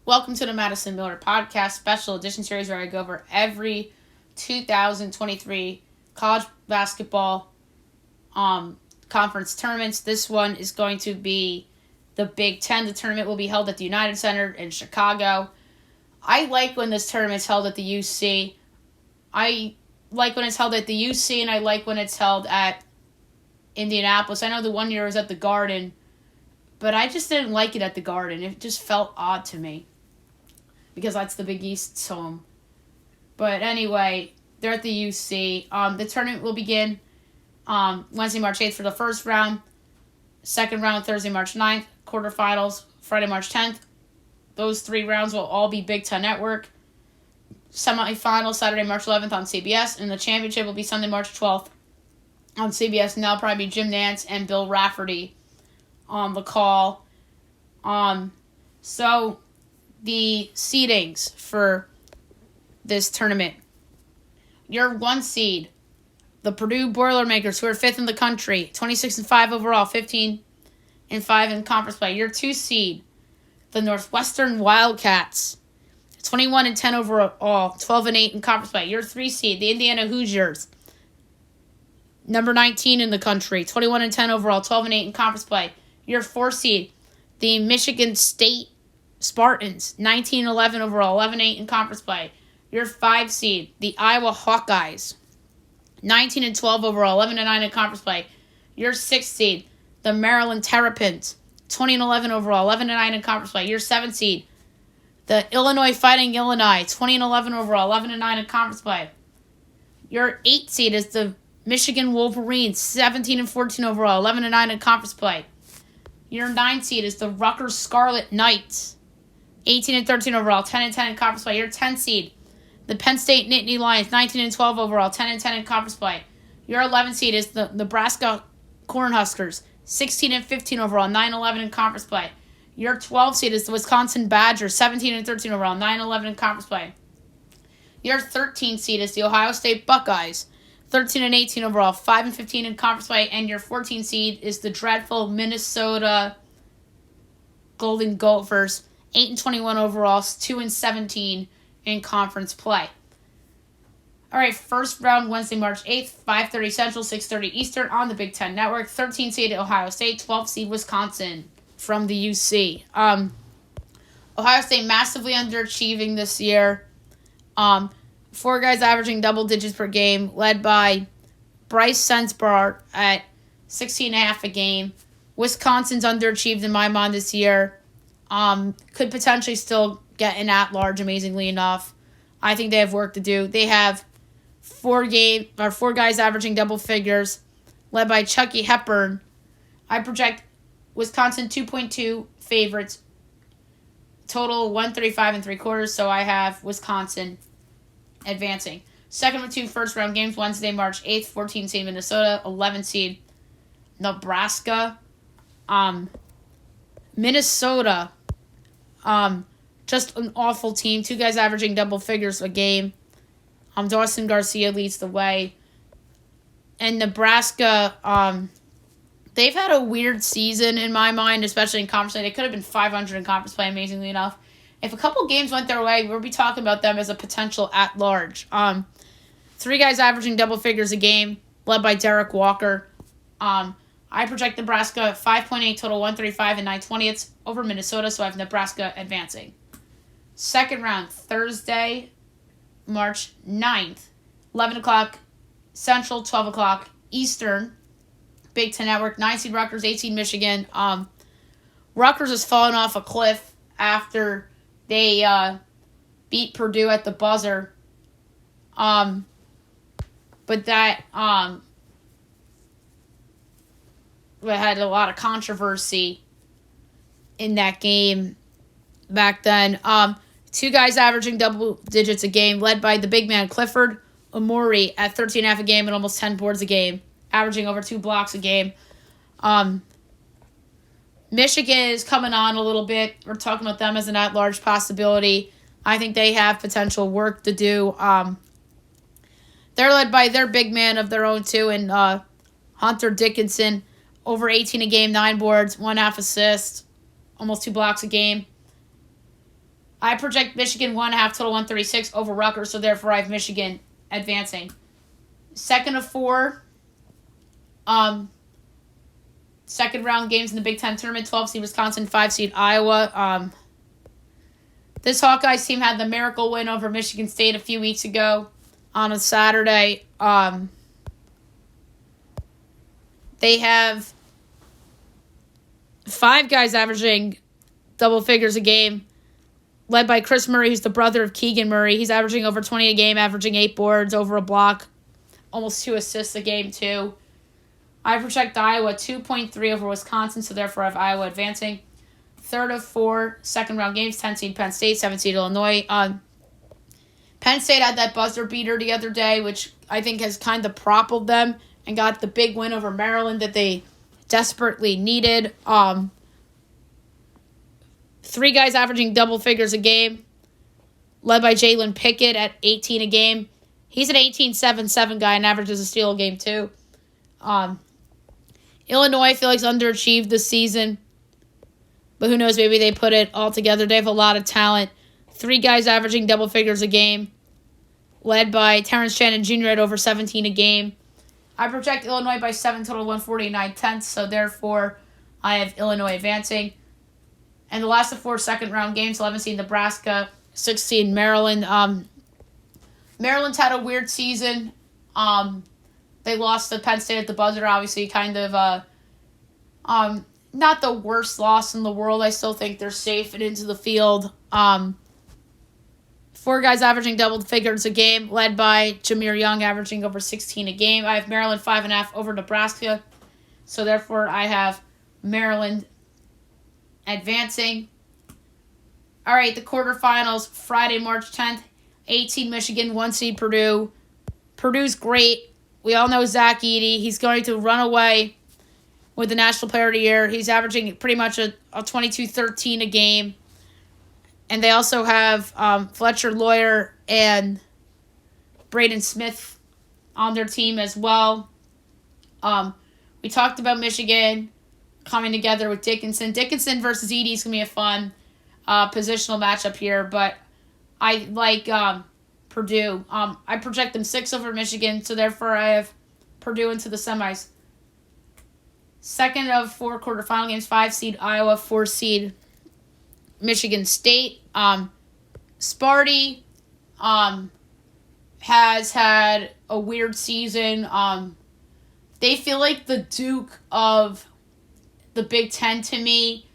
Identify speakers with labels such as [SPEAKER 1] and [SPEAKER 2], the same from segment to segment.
[SPEAKER 1] Welcome to the Madison Miller Podcast Special Edition Series where I go over every 2023 college basketball conference tournaments. This one is going to be the Big Ten. The tournament will be held at the United Center in Chicago. I like when this tournament's held at the UC. I like when it's held at the UC, and I like when it's held at Indianapolis. I know the one year was at the Garden, but I just didn't like it at the Garden. It just felt odd to me because that's the Big East's home. But anyway, they're at the UC. The tournament will begin Wednesday, March 8th for the first round. Second round, Thursday, March 9th. Quarterfinals, Friday, March 10th. Those 3 rounds will all be Big Ten Network. Semifinals, Saturday, March 11th on CBS. And the championship will be Sunday, March 12th on CBS. And that'll probably be Jim Nantz and Bill Raftery on the call. So the seedings for this tournament. Your 1 seed, the Purdue Boilermakers, who are 5th in the country, 26-5 overall, 15-5 in conference play. Your 2 seed, the Northwestern Wildcats, 21-10 overall, 12-8 in conference play. Your 3 seed, the Indiana Hoosiers, number 19 in the country, 21-10 overall, 12-8 in conference play. Your 4 seed, the Michigan State Spartans, 19-11 overall, 11-8 in conference play. Your 5 seed, the Iowa Hawkeyes, 19-12 overall, 11-9 in conference play. Your 6 seed, the Maryland Terrapins, 20-11 overall, 11-9 in conference play. Your 7 seed, the Illinois Fighting Illini, 20-11 overall, 11-9 in conference play. Your 8 seed is the Michigan Wolverines, 17-14 overall, 11-9 in conference play. Your 9 seed is the Rutgers Scarlet Knights, 18-13 overall, 10-10 in conference play. Your 10 seed, the Penn State Nittany Lions, 19-12 overall, 10-10 in conference play. Your 11 seed is the Nebraska Cornhuskers, 16-15 overall, 9-11 in conference play. Your 12 seed is the Wisconsin Badgers, 17-13 overall, 9-11 in conference play. Your 13 seed is the Ohio State Buckeyes, 13-18 overall, 5-15 in conference play. And your 14 seed is the dreadful Minnesota Golden Gophers, 8-21 overall, 2-17 in conference play. All right, first round Wednesday, March 8th, 5:30 Central, 6:30 Eastern on the Big Ten Network. 13 seed Ohio State, 12 seed Wisconsin from the UC. Ohio State massively underachieving this year. 4 guys averaging double digits per game, led by Bryce Sensbart at 16.5 a game. Wisconsin's underachieved in my mind this year. Could potentially still get an at-large, amazingly enough. I think they have work to do. They have 4 guys averaging double figures, led by Chucky Hepburn. I project Wisconsin 2.2 favorites, total 135 3/4, so I have Wisconsin advancing. Second of 2 first-round games, Wednesday, March 8th, 14 seed Minnesota, 11 seed Nebraska. Minnesota, just an awful team. 2 guys averaging double figures a game. Dawson Garcia leads the way. And Nebraska, they've had a weird season in my mind, especially in conference play. They could have been 500 in conference play, amazingly enough. If a couple games went their way, we'll be talking about them as a potential at-large. 3 guys averaging double figures a game, led by Derek Walker. I project Nebraska 5.8 total, 135 9/20 over Minnesota, so I have Nebraska advancing. Second round, Thursday, March 9th, 11 o'clock Central, 12 o'clock Eastern, Big Ten Network, 9 seed Rutgers, 18 Michigan. Rutgers has fallen off a cliff after they beat Purdue at the buzzer. But that had a lot of controversy in that game back then. 2 guys averaging double digits a game, led by the big man Clifford Omori at 13.5 a game and almost 10 boards a game, averaging over 2 blocks a game. Michigan is coming on a little bit. We're talking about them as an at-large possibility. I think they have potential work to do. They're led by their big man of their own, too, and Hunter Dickinson, over 18 a game, 9 boards, 1.5 assists, almost 2 blocks a game. I project Michigan 1.5 total 136 over Rutgers, so therefore I have Michigan advancing. Second of 4, second round games in the Big Ten tournament, 12 seed Wisconsin, 5 seed Iowa. This Hawkeyes team had the miracle win over Michigan State a few weeks ago on a Saturday. They have 5 guys averaging double figures a game, led by Chris Murray, who's the brother of Keegan Murray. He's averaging over 20 a game, averaging 8 boards, over a block, almost 2 assists a game, too. I project Iowa 2.3 over Wisconsin, so therefore I have Iowa advancing. Third of 4 second-round games, 10 seed Penn State, 7 seed Illinois. Penn State had that buzzer beater the other day, which I think has kind of propelled them and got the big win over Maryland that they desperately needed. 3 guys averaging double figures a game, led by Jalen Pickett at 18 a game. He's an 18-7-7 guy and averages a steal a game, too. Illinois, I feel like, is underachieved this season. But who knows, maybe they put it all together. They have a lot of talent. 3 guys averaging double figures a game, led by Terrence Shannon Jr. at over 17 a game. I project Illinois by 7 total 149/10, so therefore I have Illinois advancing. And the last of 4 second-round games, 11 seed Nebraska, 6 seed Maryland. Maryland's had a weird season. They lost to Penn State at the buzzer, obviously, kind of not the worst loss in the world. I still think they're safe and into the field. 4 guys averaging double figures a game, led by Jameer Young averaging over 16 a game. I have Maryland 5.5 over Nebraska, so therefore I have Maryland advancing. All right, the quarterfinals, Friday, March 10th, 18 Michigan, 1 seed Purdue. Purdue's great. We all know Zach Edey. He's going to run away with the National Player of the Year. He's averaging pretty much a 22-13 a game. And they also have Fletcher Loyer and Braden Smith on their team as well. We talked about Michigan coming together with Dickinson. Dickinson versus Edey is going to be a fun positional matchup here, but I like Purdue. I project them 6 over Michigan, so therefore I have Purdue into the semis. Second of 4 quarterfinal games, 5 seed Iowa, 4 seed Michigan State. Sparty has had a weird season. They feel like the Duke of the Big Ten to me.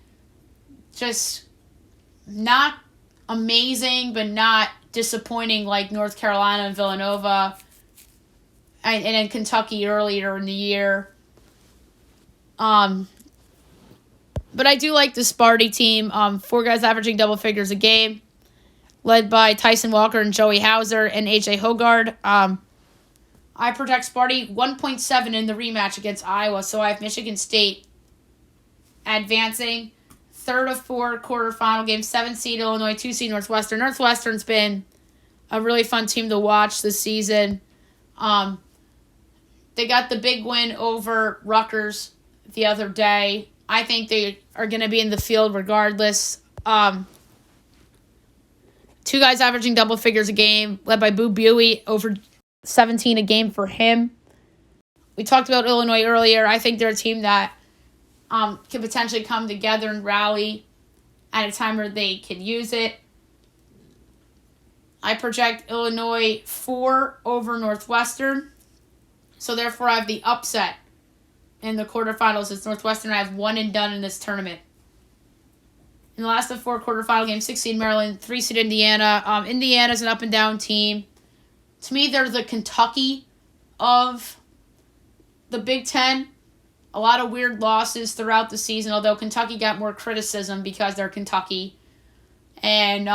[SPEAKER 1] Just not amazing, but not disappointing like North Carolina and Villanova and in Kentucky earlier in the year. But I do like the Sparty team. 4 guys averaging double figures a game, led by Tyson Walker and Joey Hauser and A.J. Hogard. I project Sparty 1.7 in the rematch against Iowa, so I have Michigan State advancing. Third of 4 quarterfinal games, 7 seed Illinois, 2 seed Northwestern. Northwestern's been a really fun team to watch this season. They got the big win over Rutgers the other day. I think they are going to be in the field regardless. 2 guys averaging double figures a game, led by Boo Buie, over 17 a game for him. We talked about Illinois earlier. I think they're a team that can potentially come together and rally at a time where they can use it. I project Illinois 4 over Northwestern. So therefore I have the upset in the quarterfinals. It's Northwestern. I have 1 and done in this tournament. In the last of 4 quarterfinal games, 6 seed Maryland, 3 seed Indiana. Indiana's an up and down team. To me, they're the Kentucky of the Big Ten. A lot of weird losses throughout the season, although Kentucky got more criticism because they're Kentucky. And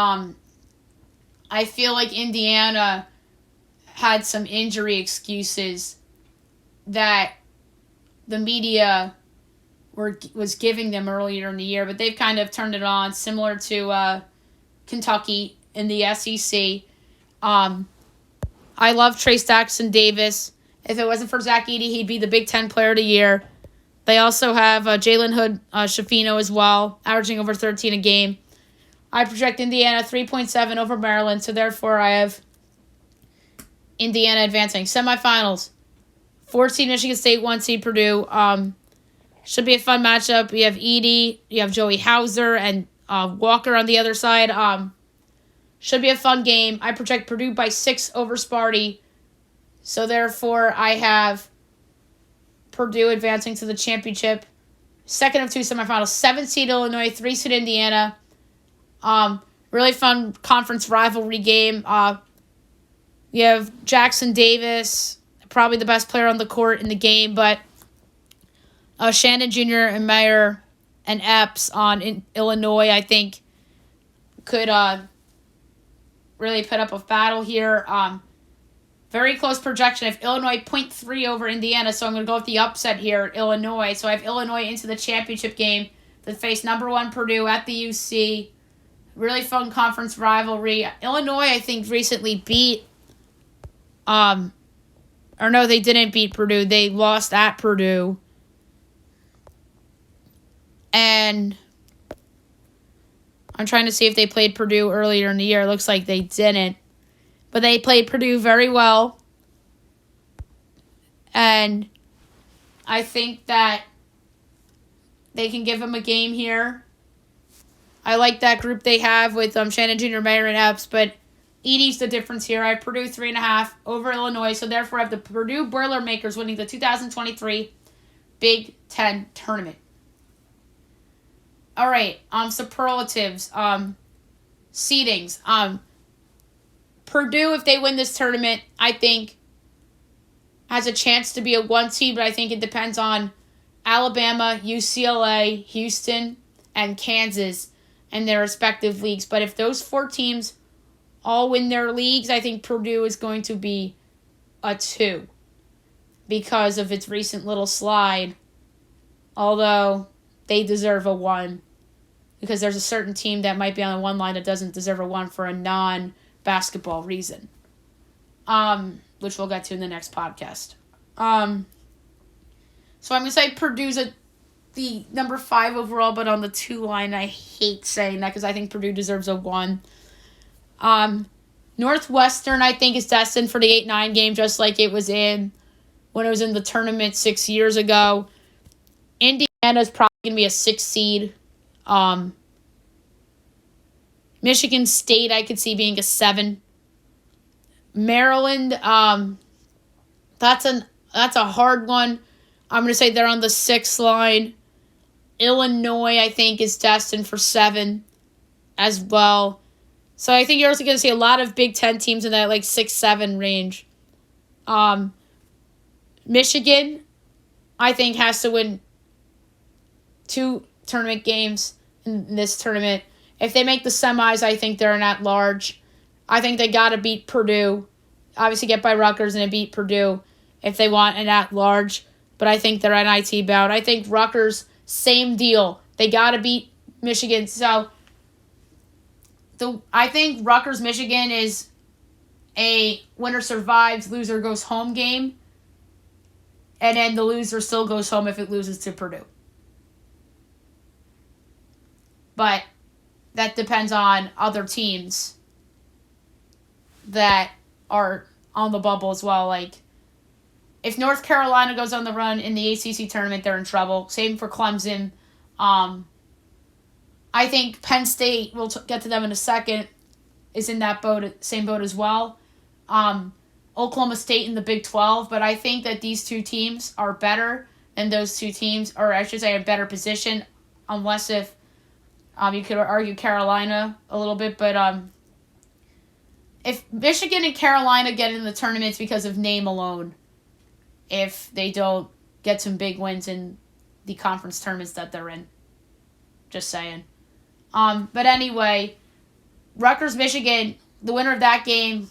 [SPEAKER 1] I feel like Indiana had some injury excuses that the media was giving them earlier in the year, but they've kind of turned it on, similar to Kentucky in the SEC. I love Trey Jackson Davis. If it wasn't for Zach Edey, he'd be the Big Ten Player of the Year. They also have Jalen Hood Schifino as well, averaging over 13 a game. I project Indiana 3.7 over Maryland, so therefore I have Indiana advancing. Semifinals, 14 Michigan State, 1 seed Purdue. Should be a fun matchup. You have Edey, you have Joey Hauser, and Walker on the other side. Should be a fun game. I project Purdue by 6 over Sparty, so therefore I have Purdue advancing to the championship. Second of 2 semifinals, 7 seed Illinois, 3 seed Indiana. Really fun conference rivalry game. You have Jackson Davis, probably the best player on the court in the game, but Shannon Jr. and Mayer and Epps in Illinois, I think, could really put up a battle here. Very close projection. I have Illinois 0.3 over Indiana, so I'm going to go with the upset here, Illinois. So I have Illinois into the championship game to face number 1 Purdue at the UC. Really fun conference rivalry. Illinois, I think, recently beat... or no, they didn't beat Purdue. They lost at Purdue. And I'm trying to see if they played Purdue earlier in the year. It looks like they didn't. But they played Purdue very well. And I think that they can give them a game here. I like that group they have with Shannon Jr., Mayer, and Epps. But Edey's the difference here. I have Purdue 3.5 over Illinois. So therefore I have the Purdue Boilermakers winning the 2023 Big Ten Tournament. All right, superlatives, seedings. Purdue, if they win this tournament, I think has a chance to be a 1 seed, but I think it depends on Alabama, UCLA, Houston, and Kansas and their respective leagues. But if those 4 teams all win their leagues, I think Purdue is going to be a 2 because of its recent little slide, although they deserve a 1. Because there's a certain team that might be on the 1 line that doesn't deserve a 1 for a non-basketball reason. Which we'll get to in the next podcast. So I'm going to say Purdue's the number 5 overall, but on the 2 line, I hate saying that because I think Purdue deserves a 1. Northwestern, I think, is destined for the 8-9 game, just like it was when it was in the tournament 6 years ago. Indiana's probably going to be a 6 seed. Michigan State, I could see being a 7. Maryland, that's a hard one. I'm going to say they're on the 6 line. Illinois, I think, is destined for 7 as well. So I think you're also going to see a lot of Big Ten teams in that 6-7 range. Michigan, I think, has to win 2 tournament games in this tournament. If they make the semis, I think they're an at-large. I think they got to beat Purdue. Obviously get by Rutgers and beat Purdue if they want an at-large. But I think they're an IT bout. I think Rutgers, same deal. They got to beat Michigan. So I think Rutgers-Michigan is a winner survives, loser goes home game. And then the loser still goes home if it loses to Purdue. But that depends on other teams that are on the bubble as well. If North Carolina goes on the run in the ACC tournament, they're in trouble. Same for Clemson. I think Penn State, we'll get to them in a second, is in that same boat as well. Oklahoma State in the Big 12, but I think that these 2 teams are better than those 2 teams, or I should say a better position, unless if you could argue Carolina a little bit, but if Michigan and Carolina get in the tournaments because of name alone, if they don't get some big wins in the conference tournaments that they're in. Just saying. But anyway, Rutgers-Michigan, the winner of that game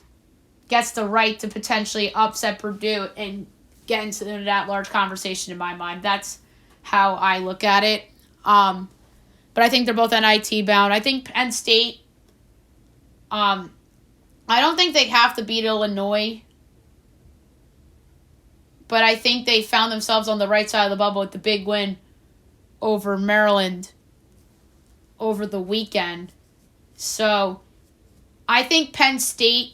[SPEAKER 1] gets the right to potentially upset Purdue and get into that large conversation in my mind. That's how I look at it. But I think they're both NIT bound. I think Penn State, I don't think they have to beat Illinois. But I think they found themselves on the right side of the bubble with the big win over Maryland over the weekend. So I think Penn State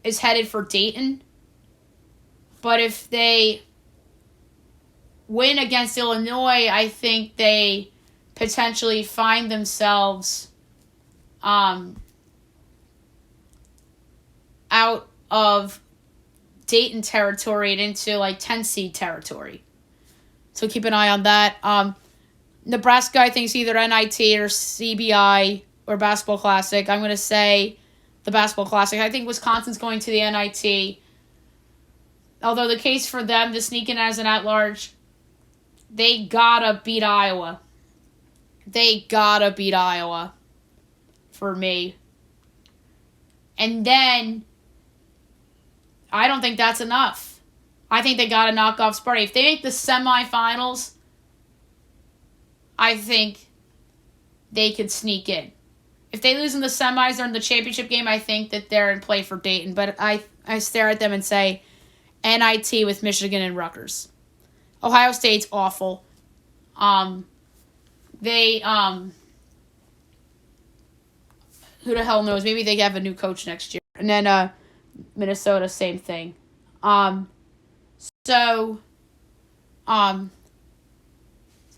[SPEAKER 1] is headed for Dayton. But if they win against Illinois, I think they potentially find themselves out of Dayton territory and into like 10 seed territory. So keep an eye on that. Nebraska, I think, is either NIT or CBI or Basketball Classic. I'm going to say the Basketball Classic. I think Wisconsin's going to the NIT. Although the case for them to sneak in as an at-large, they gotta beat Iowa. They gotta beat Iowa for me. And then I don't think that's enough. I think they gotta knock off Sparty. If they make the semifinals, I think they could sneak in. If they lose in the semis or in the championship game, I think that they're in play for Dayton. But I stare at them and say NIT with Michigan and Rutgers. Ohio State's awful. Who the hell knows? Maybe they have a new coach next year. And then Minnesota, same thing.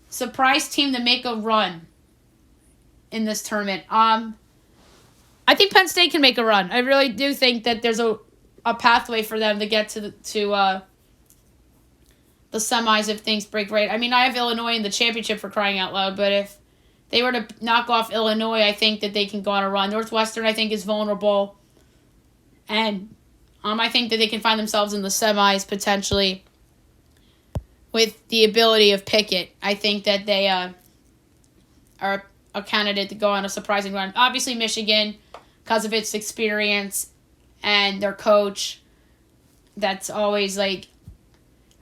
[SPEAKER 1] Surprise team to make a run in this tournament. I think Penn State can make a run. I really do think that there's a pathway for them to get to the semis if things break right. I mean, I have Illinois in the championship for crying out loud, but if they were to knock off Illinois, I think that they can go on a run. Northwestern, I think, is vulnerable. And I think that they can find themselves in the semis potentially with the ability of Pickett. I think that they are a candidate to go on a surprising run. Obviously, Michigan, because of its experience and their coach, that's always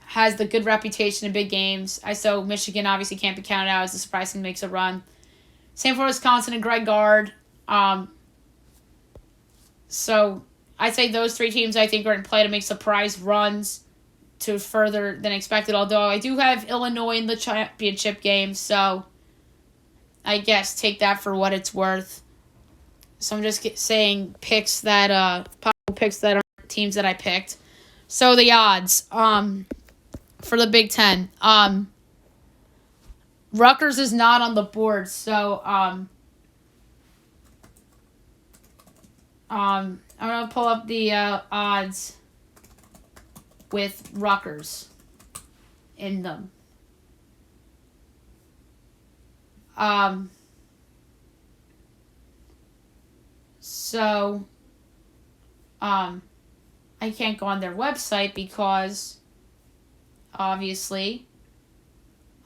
[SPEAKER 1] has the good reputation in big games. So Michigan obviously can't be counted out as the surprise team makes a run. Same for Wisconsin and Greg Gard. So I'd say those three teams I think are in play to make surprise runs to further than expected. Although I do have Illinois in the championship game, so I guess take that for what it's worth. So I'm just saying picks that possible picks that are teams that I picked. So the odds for the Big Ten. Rutgers is not on the board, so I'm gonna pull up the odds with Rutgers in them. I can't go on their website because obviously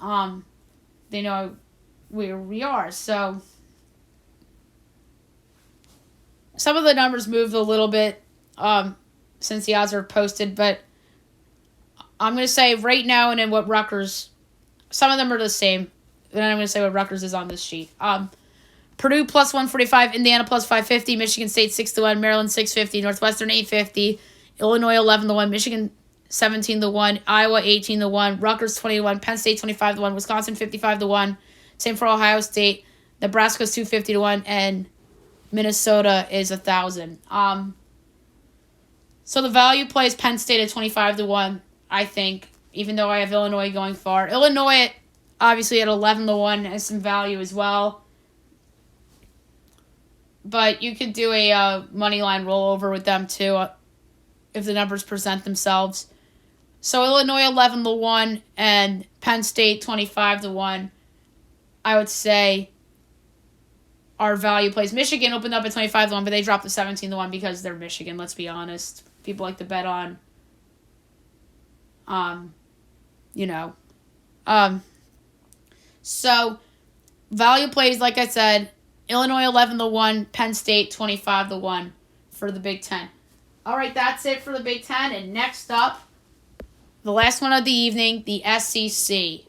[SPEAKER 1] they know where we are. So some of the numbers moved a little bit since the odds were posted, but I'm going to say right now and in what Rutgers, some of them are the same. And I'm going to say what Rutgers is on this sheet. Purdue plus 145, Indiana plus 550, Michigan State 6-1, Maryland 650, Northwestern 850, Illinois 11-1, Michigan 17-1, Iowa 18-1, Rutgers 20-1, Penn State 25-1, Wisconsin 55-1. Same for Ohio State. Nebraska's 250-1, and Minnesota is 1,000. So the value plays Penn State at 25-1. I think, even though I have Illinois going far. Illinois, obviously, at 11-1 has some value as well. But you could do a money line rollover with them, too, if the numbers present themselves. So Illinois 11-1 and Penn State 25-1, I would say, our value plays. Michigan opened up at 25-1, but they dropped to 17-1 because they're Michigan, let's be honest. People like to bet on so value plays, like I said, Illinois 11-1, Penn State 25-1 for the Big Ten. All right, that's it for the Big Ten. And next up, the last one of the evening, the SEC.